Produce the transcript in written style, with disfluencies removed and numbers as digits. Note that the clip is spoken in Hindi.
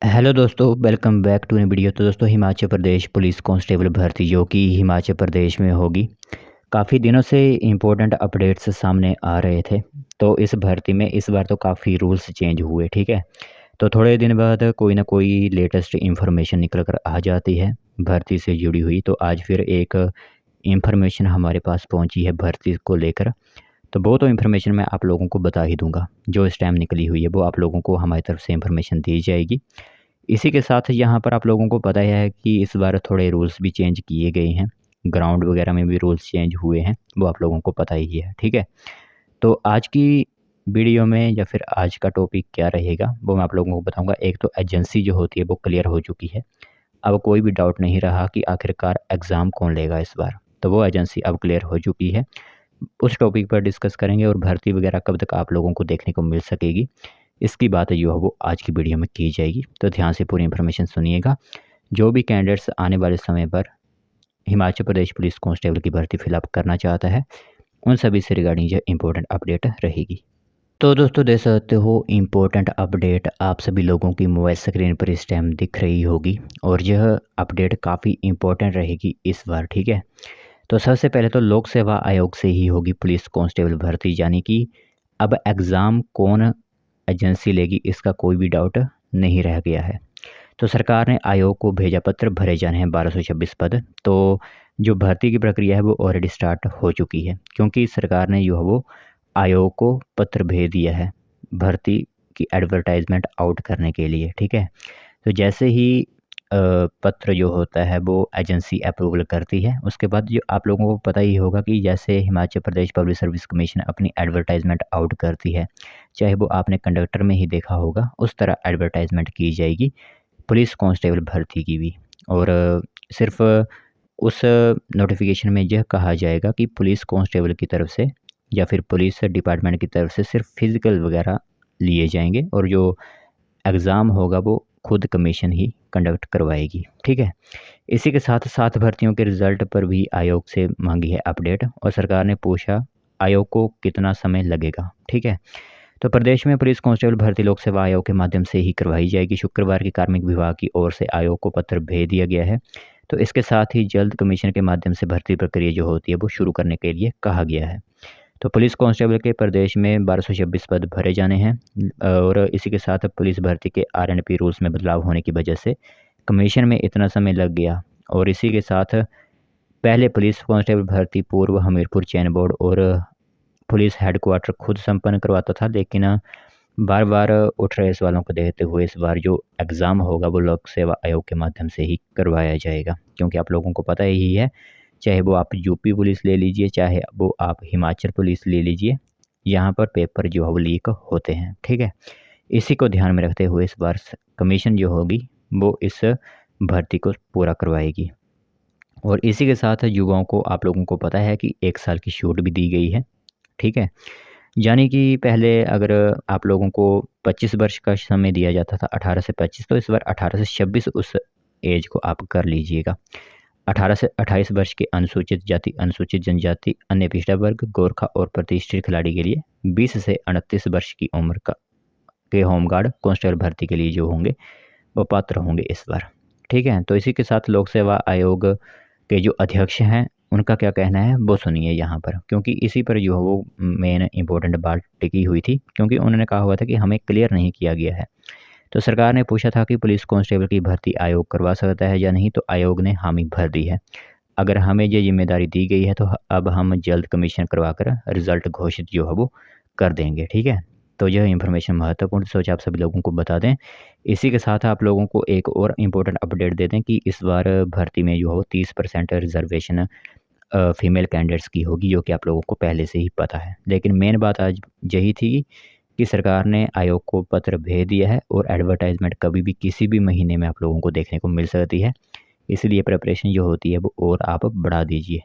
हेलो दोस्तों, welcome back to new video. तो दोस्तों, हिमाचल प्रदेश पुलिस कांस्टेबल भर्ती जो कि हिमाचल प्रदेश में होगी, काफ़ी दिनों से इम्पोर्टेंट अपडेट्स सामने आ रहे थे। तो इस भर्ती में इस बार तो काफ़ी रूल्स चेंज हुए, ठीक है। तो थोड़े दिन बाद कोई ना कोई लेटेस्ट इन्फॉर्मेशन निकल कर आ जाती है भर्ती से जुड़ी हुई। तो आज फिर एक इन्फॉर्मेशन हमारे पास पहुंची है भर्ती को लेकर। तो वो तो इन्फॉर्मेशन मैं आप लोगों को बता ही दूंगा। जो इस टाइम निकली हुई है वो आप लोगों को हमारी तरफ से इन्फॉर्मेशन दी जाएगी। इसी के साथ यहाँ पर आप लोगों को पता ही है कि इस बार थोड़े रूल्स भी चेंज किए गए हैं। ग्राउंड वगैरह में भी रूल्स चेंज हुए हैं, वो आप लोगों को पता ही है, ठीक है। तो आज की वीडियो में या फिर आज का टॉपिक क्या रहेगा वो मैं आप लोगों को बताऊंगा। एक तो एजेंसी जो होती है वो क्लियर हो चुकी है। अब कोई भी डाउट नहीं रहा कि आखिरकार एग्ज़ाम कौन लेगा इस बार। तो वो एजेंसी अब क्लियर हो चुकी है। उस टॉपिक पर डिस्कस करेंगे और भर्ती वगैरह कब तक आप लोगों को देखने को मिल सकेगी, इसकी बात जो है वो आज की वीडियो में की जाएगी। तो ध्यान से पूरी इन्फॉर्मेशन सुनिएगा। जो भी कैंडिडेट्स आने वाले समय पर हिमाचल प्रदेश पुलिस कांस्टेबल की भर्ती फिलअप करना चाहता है, उन सभी से रिगार्डिंग जो इम्पोर्टेंट अपडेट रहेगी। तो दोस्तों, देख सकते हो इम्पोर्टेंट अपडेट आप सभी लोगों की मोबाइल स्क्रीन पर इस टाइम दिख रही होगी और यह अपडेट काफ़ी इम्पोर्टेंट रहेगी इस बार, ठीक है। तो सबसे पहले तो लोक सेवा आयोग से ही होगी पुलिस कांस्टेबल भर्ती, यानी कि अब एग्ज़ाम कौन एजेंसी लेगी इसका कोई भी डाउट नहीं रह गया है। तो सरकार ने आयोग को भेजा पत्र, भरे जाने हैं 1226 पद। तो जो भर्ती की प्रक्रिया है वो ऑलरेडी स्टार्ट हो चुकी है, क्योंकि सरकार ने जो है वो आयोग को पत्र भेज दिया है भर्ती की एडवर्टाइजमेंट आउट करने के लिए, ठीक है। तो जैसे ही पत्र जो होता है वो एजेंसी अप्रूवल करती है, उसके बाद जो आप लोगों को पता ही होगा कि जैसे Himachal Pradesh public service commission अपनी एडवर्टाइजमेंट आउट करती है, चाहे वो आपने कंडक्टर में ही देखा होगा, उस तरह एडवर्टाइजमेंट की जाएगी पुलिस कांस्टेबल भर्ती की भी। और सिर्फ उस नोटिफिकेशन में यह कहा जाएगा कि पुलिस कांस्टेबल की तरफ से या फिर पुलिस डिपार्टमेंट की तरफ से सिर्फ फिज़िकल वगैरह लिए जाएंगे और जो एग्ज़ाम होगा वो खुद कमीशन ही कंडक्ट करवाएगी, ठीक है। इसी के साथ साथ भर्तियों के रिज़ल्ट पर भी आयोग से मांगी है अपडेट और सरकार ने पूछा आयोग को कितना समय लगेगा, ठीक है। तो प्रदेश में पुलिस कांस्टेबल भर्ती लोक सेवा आयोग के माध्यम से ही करवाई जाएगी। शुक्रवार की कार्मिक विभाग की ओर से आयोग को पत्र भेज दिया गया है। तो इसके साथ ही जल्द कमीशन के माध्यम से भर्ती प्रक्रिया जो होती है वो शुरू करने के लिए कहा गया है। तो पुलिस कांस्टेबल के प्रदेश में 1226 पद भरे जाने हैं और इसी के साथ पुलिस भर्ती के आरएनपी रूल्स में बदलाव होने की वजह से कमीशन में इतना समय लग गया। और इसी के साथ पहले पुलिस कांस्टेबल भर्ती पूर्व हमीरपुर चयन बोर्ड और पुलिस हेडक्वार्टर खुद संपन्न करवाता था, लेकिन बार बार उठ रहे सवालों को देखते हुए इस बार जो एग्ज़ाम होगा वो लोक सेवा आयोग के माध्यम से ही करवाया जाएगा। क्योंकि आप लोगों को पता ही है, चाहे वो आप यूपी पुलिस ले लीजिए, चाहे वो आप हिमाचल पुलिस ले लीजिए, यहाँ पर पेपर जो है वो लीक होते हैं, ठीक है। इसी को ध्यान में रखते हुए इस बार कमीशन जो होगी वो इस भर्ती को पूरा करवाएगी। और इसी के साथ युवाओं को आप लोगों को पता है कि 1 साल की छूट भी दी गई है, ठीक है। यानी कि पहले अगर आप लोगों को 25 वर्ष का समय दिया जाता था, 18 से 25, तो इस बार 18 से 26 उस एज को आप कर लीजिएगा। 18 से 28 वर्ष के अनुसूचित जाति, अनुसूचित जनजाति, अन्य पिछड़ा वर्ग, गोरखा और प्रतिष्ठित खिलाड़ी के लिए 20 से 29 वर्ष की उम्र का के होमगार्ड कांस्टेबल भर्ती के लिए जो होंगे वो पात्र होंगे इस बार, ठीक है। तो इसी के साथ लोक सेवा आयोग के जो अध्यक्ष हैं उनका क्या कहना है वो सुनिए यहाँ पर, क्योंकि इसी पर जो है वो मेन इंपॉर्टेंट बात टिकी हुई थी। क्योंकि उन्होंने कहा हुआ था कि हमें क्लियर नहीं किया गया है। तो सरकार ने पूछा था कि पुलिस कांस्टेबल की भर्ती आयोग करवा सकता है या नहीं, तो आयोग ने हामी भर दी है। अगर हमें ये जिम्मेदारी दी गई है तो अब हम जल्द कमीशन करवाकर रिजल्ट घोषित जो है वो कर देंगे, ठीक है। तो यह इन्फॉर्मेशन महत्वपूर्ण सोच आप सभी लोगों को बता दें। इसी के साथ आप लोगों को एक और इम्पोर्टेंट अपडेट दे दें कि इस बार भर्ती में जो हो 30% रिजर्वेशन फीमेल कैंडिडेट्स की होगी, जो कि आप लोगों को पहले से ही पता है। लेकिन मेन बात आज यही थी कि सरकार ने आयोग को पत्र भेज दिया है और एडवर्टाइजमेंट कभी भी किसी भी महीने में आप लोगों को देखने को मिल सकती है। इसलिए प्रिपरेशन जो होती है वो और आप बढ़ा दीजिए।